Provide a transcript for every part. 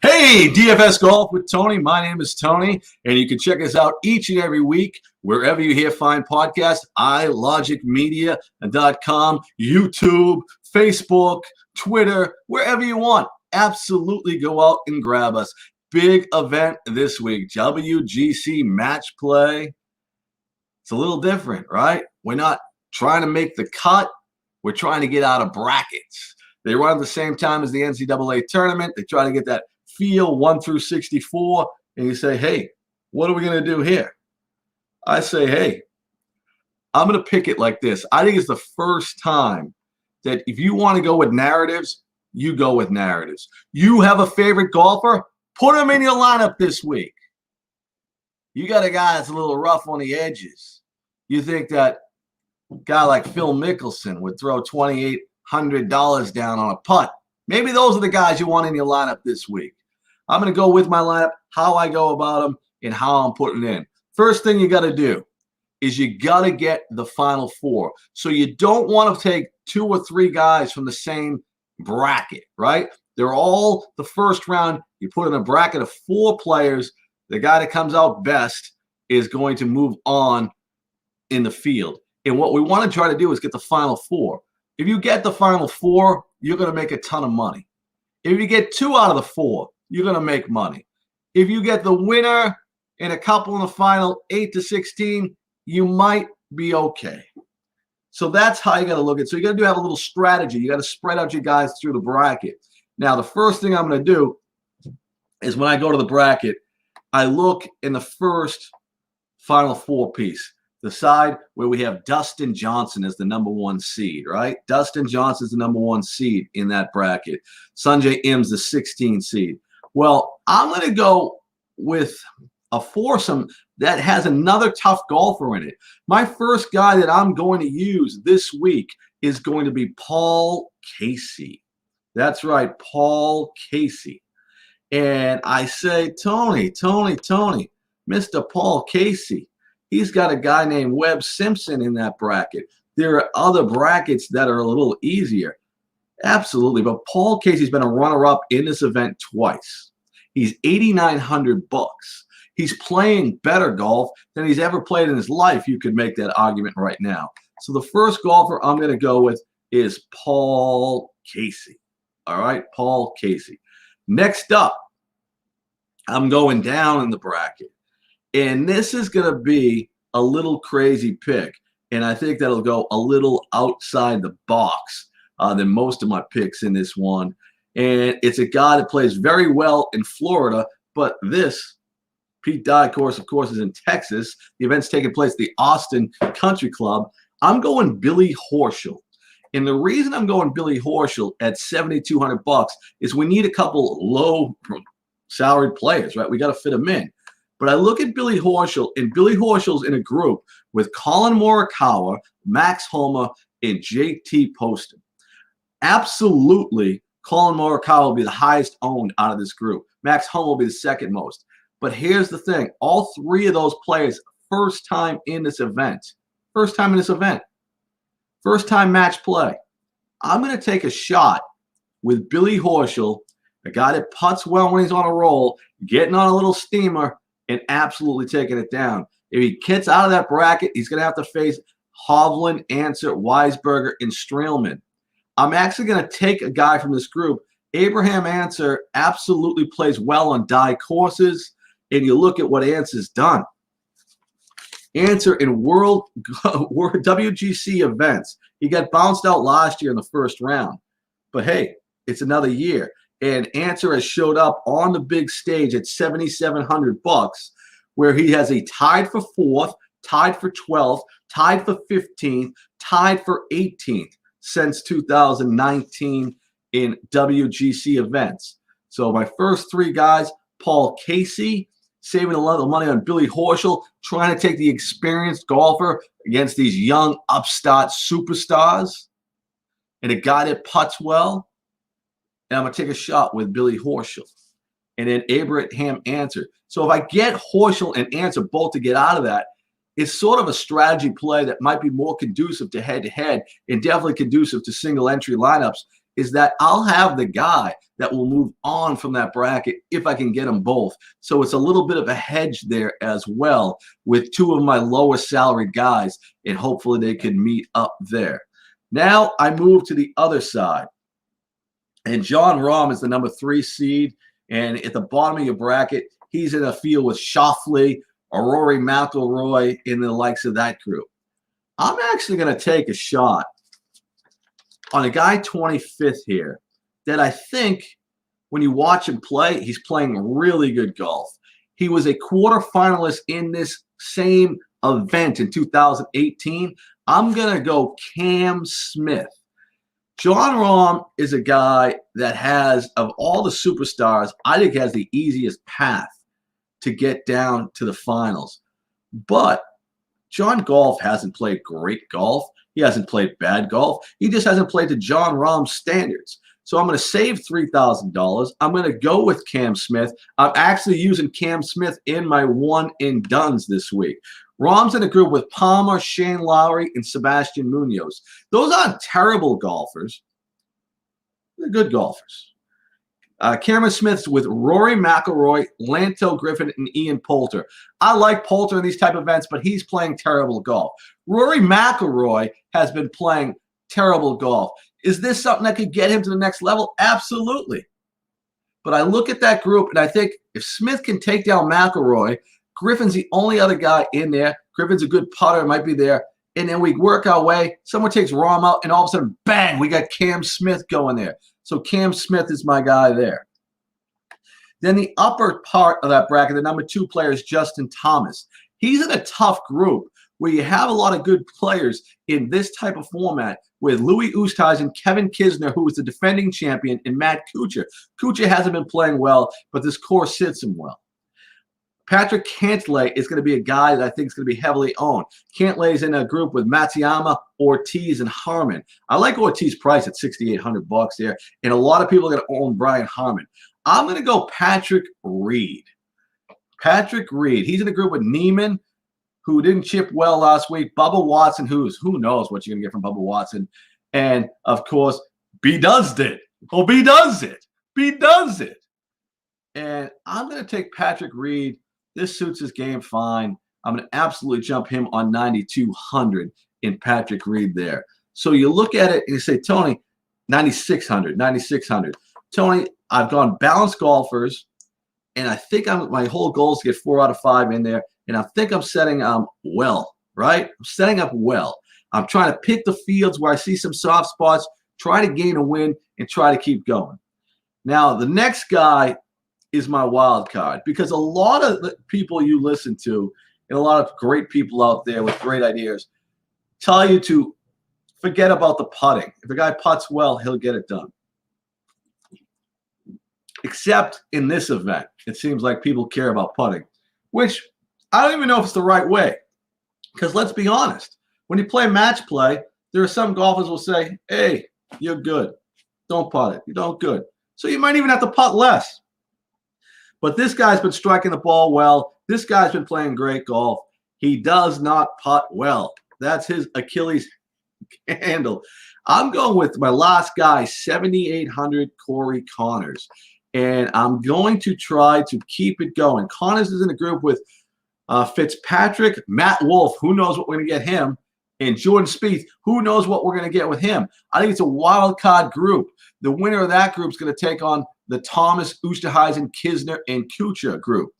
Hey, DFS Golf with Tony. My name is Tony, and you can check us out each and every week wherever you hear fine podcasts, ilogicmedia.com, YouTube, Facebook, Twitter, wherever you want. Absolutely go out and grab us. Big event this week, WGC Match Play. It's a little different, right? We're not trying to make the cut. We're trying to get out of brackets. They run at the same time as the NCAA tournament. They try to get that feel 1 through 64, and you say, hey, what are we going to do here? I say, hey, I'm going to pick it like this. I think it's the first time that if you want to go with narratives, you go with narratives. You have a favorite golfer, put him in your lineup this week. You got a guy that's a little rough on the edges. You think that a guy like Phil Mickelson would throw $2,800 down on a putt. Maybe those are the guys you want in your lineup this week. I'm going to go with my lineup, how I go about them, and how I'm putting in. First thing you got to do is you got to get the final four. So you don't want to take 2 or 3 guys from the same bracket, right? They're all the first round. You put in a bracket of 4 players. The guy that comes out best is going to move on in the field. And what we want to try to do is get the final 4. If you get the final 4, you're going to make a ton of money. If you get 2 out of the 4, you're going to make money. If you get the winner and a couple in the final 8 to 16, you might be okay. So that's how you got to look at it. So you got to have a little strategy. You got to spread out your guys through the bracket. Now, the first thing I'm going to do is when I go to the bracket, I look in the first final 4 piece. The side where we have Dustin Johnson as the number 1 seed, right? Dustin Johnson is the number 1 seed in that bracket. Sungjae Im's the 16 seed. Well, I'm going to go with a foursome that has another tough golfer in it. My first guy that I'm going to use this week is going to be Paul Casey. That's right, Paul Casey. And I say, Tony, Mr. Paul Casey. He's got a guy named Webb Simpson in that bracket. There are other brackets that are a little easier. Absolutely. But Paul Casey's been a runner-up in this event twice. He's $8,900. He's playing better golf than he's ever played in his life. You could make that argument right now. So the first golfer I'm going to go with is Paul Casey. All right, Paul Casey. Next up, I'm going down in the bracket. And this is going to be a little crazy pick. And I think that'll go a little outside the box than most of my picks in this one. And it's a guy that plays very well in Florida. But this, Pete Dye course, of course, is in Texas. The event's taking place at the Austin Country Club. I'm going Billy Horschel. And the reason I'm going Billy Horschel at $7,200 is we need a couple low salaried players, right? We got to fit them in. But I look at Billy Horschel, and Billy Horschel's in a group with Colin Morikawa, Max Homa, and JT Poston. Absolutely, Colin Morikawa will be the highest owned out of this group. Max Homa will be the second most. But here's the thing. All 3 of those players, first time in this event. First time in this event. First time match play. I'm going to take a shot with Billy Horschel, a guy that putts well when he's on a roll, getting on a little steamer, and absolutely taking it down. If he gets out of that bracket, he's going to have to face Hovland, Ancer, Weisberger, and Streelman. I'm actually going to take a guy from this group. Abraham Ancer absolutely plays well on Dye courses, and you look at what Ancer's done. Ancer in World WGC events, he got bounced out last year in the first round. But hey, it's another year. And Ancer has showed up on the big stage at $7,700, where he has a tied for 4th, tied for 12th, tied for 15th, tied for 18th since 2019 in WGC events. So my first 3 guys, Paul Casey, saving a lot of money on Billy Horschel, trying to take the experienced golfer against these young upstart superstars, and a guy that putts well. And I'm going to take a shot with Billy Horschel. And then Abraham Ancer. So if I get Horschel and Ancer both to get out of that, it's sort of a strategy play that might be more conducive to head-to-head and definitely conducive to single-entry lineups. is that I'll have the guy that will move on from that bracket if I can get them both. So it's a little bit of a hedge there as well with two of my lower salary guys, and hopefully they can meet up there. Now I move to the other side. And Jon Rahm is the number 3 seed. And at the bottom of your bracket, he's in a field with Schauffele, Rory McIlroy, and the likes of that group. I'm actually going to take a shot on a guy 25th here that I think when you watch him play, he's playing really good golf. He was a quarterfinalist in this same event in 2018. I'm going to go Cam Smith. Jon Rahm is a guy that has, of all the superstars, I think has the easiest path to get down to the finals. But Jon Golf hasn't played great golf. He hasn't played bad golf. He just hasn't played to Jon Rahm's standards. So I'm going to save $3,000. I'm going to go with Cam Smith. I'm actually using Cam Smith in my one-and-dones this week. Rahm's in a group with Palmer, Shane Lowry, and Sebastian Munoz. Those aren't terrible golfers. They're good golfers. Cameron Smith's with Rory McIlroy, Lanto Griffin, and Ian Poulter. I like Poulter in these type of events, but he's playing terrible golf. Rory McIlroy has been playing terrible golf. Is this something that could get him to the next level? Absolutely. But I look at that group, and I think if Smith can take down McIlroy, Griffin's the only other guy in there. Griffin's a good putter, might be there. And then we work our way. Someone takes Rahm out, and all of a sudden, bang, we got Cam Smith going there. So Cam Smith is my guy there. Then the upper part of that bracket, the number 2 player is Justin Thomas. He's in a tough group where you have a lot of good players in this type of format with Louis Oosthuizen, Kevin Kisner, who is the defending champion, and Matt Kuchar. Kuchar hasn't been playing well, but this course sits him well. Patrick Cantlay is going to be a guy that I think is going to be heavily owned. Cantlay is in a group with Matsuyama, Ortiz, and Harmon. I like Ortiz's price at $6,800 there, and a lot of people are going to own Brian Harmon. I'm going to go Patrick Reed. Patrick Reed. He's in a group with Neiman, who didn't chip well last week. Bubba Watson, who knows what you're going to get from Bubba Watson. And, of course, B does it. Oh, B does it. B does it. And I'm going to take Patrick Reed. This suits his game fine. I'm going to absolutely jump him on 9,200 in Patrick Reed there. So you look at it and you say, Tony, 9,600, 9,600. Tony, I've gone balanced golfers, and I think my whole goal is to get 4 out of 5 in there, and I think I'm setting well, right? I'm setting up well. I'm trying to pick the fields where I see some soft spots, try to gain a win, and try to keep going. Now, the next guy is my wild card, because a lot of the people you listen to and a lot of great people out there with great ideas tell you to forget about the putting. If a guy putts well, he'll get it done. Except in this event, it seems like people care about putting, which I don't even know if it's the right way. Because let's be honest, when you play match play, there are some golfers who will say, hey, you're good. Don't putt it. You're not good. So you might even have to putt less. But this guy's been striking the ball well. This guy's been playing great golf. He does not putt well. That's his Achilles handle. I'm going with my last guy, 7,800, Corey Connors. And I'm going to try to keep it going. Connors is in a group with Fitzpatrick, Matt Wolff. Who knows what we're going to get him? And Jordan Spieth. Who knows what we're going to get with him? I think it's a wild card group. The winner of that group is going to take on the Thomas, Oosthuizen, Kisner, and Kuchar group.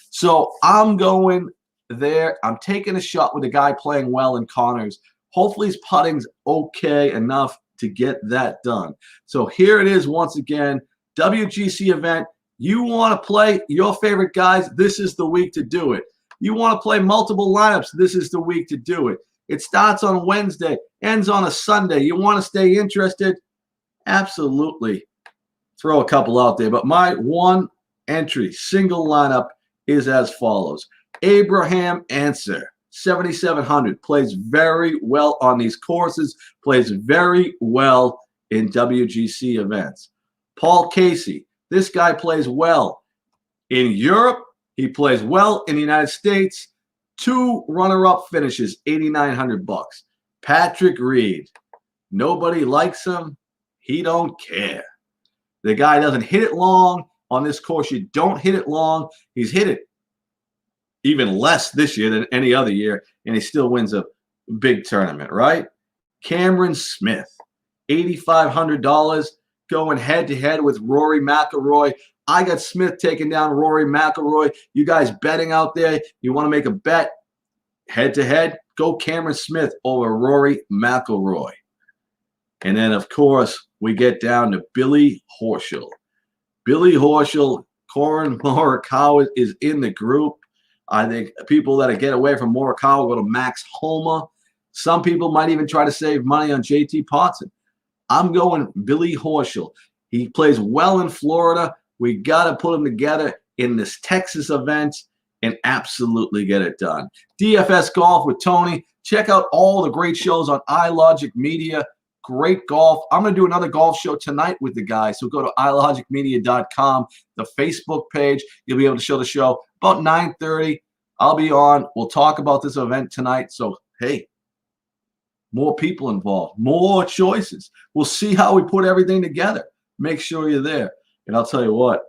So I'm going there. I'm taking a shot with a guy playing well in Connors. Hopefully his putting's okay enough to get that done. So here it is once again, WGC event. You want to play your favorite guys, this is the week to do it. You want to play multiple lineups, this is the week to do it. It starts on Wednesday, ends on a Sunday. You want to stay interested? Absolutely. Throw a couple out there. But my one entry, single lineup is as follows. Abraham Ancer, 7,700. Plays very well on these courses. Plays very well in WGC events. Paul Casey. This guy plays well in Europe. He plays well in the United States. 2 runner-up finishes, $8,900. Patrick Reed. Nobody likes him. He don't care. The guy doesn't hit it long. On this course, you don't hit it long. He's hit it even less this year than any other year, and he still wins a big tournament, right? Cameron Smith, $8,500, going head-to-head with Rory McIlroy. I got Smith taking down Rory McIlroy. You guys betting out there, you want to make a bet head-to-head, go Cameron Smith over Rory McIlroy. And then, of course, we get down to Billy Horschel. Billy Horschel, Corin Morikawa is in the group. I think people that get away from Morikawa go to Max Homa. Some people might even try to save money on JT Potson. I'm going Billy Horschel. He plays well in Florida. We got to put him together in this Texas event and absolutely get it done. DFS Golf with Tony. Check out all the great shows on iLogic Media. Great golf. I'm going to do another golf show tonight with the guys. So go to ilogicmedia.com, the Facebook page. You'll be able to show the show about 9:30. I'll be on. We'll talk about this event tonight. So, hey, more people involved, more choices. We'll see how we put everything together. Make sure you're there. And I'll tell you what,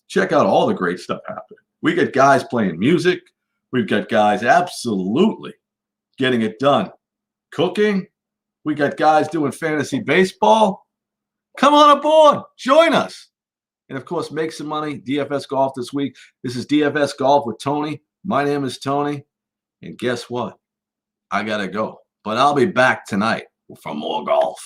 check out all the great stuff happening. We got guys playing music. We've got guys absolutely getting it done. Cooking. We got guys doing fantasy baseball. Come on aboard. Join us. And, of course, make some money. DFS Golf this week. This is DFS Golf with Tony. My name is Tony. And guess what? I got to go. But I'll be back tonight for more golf.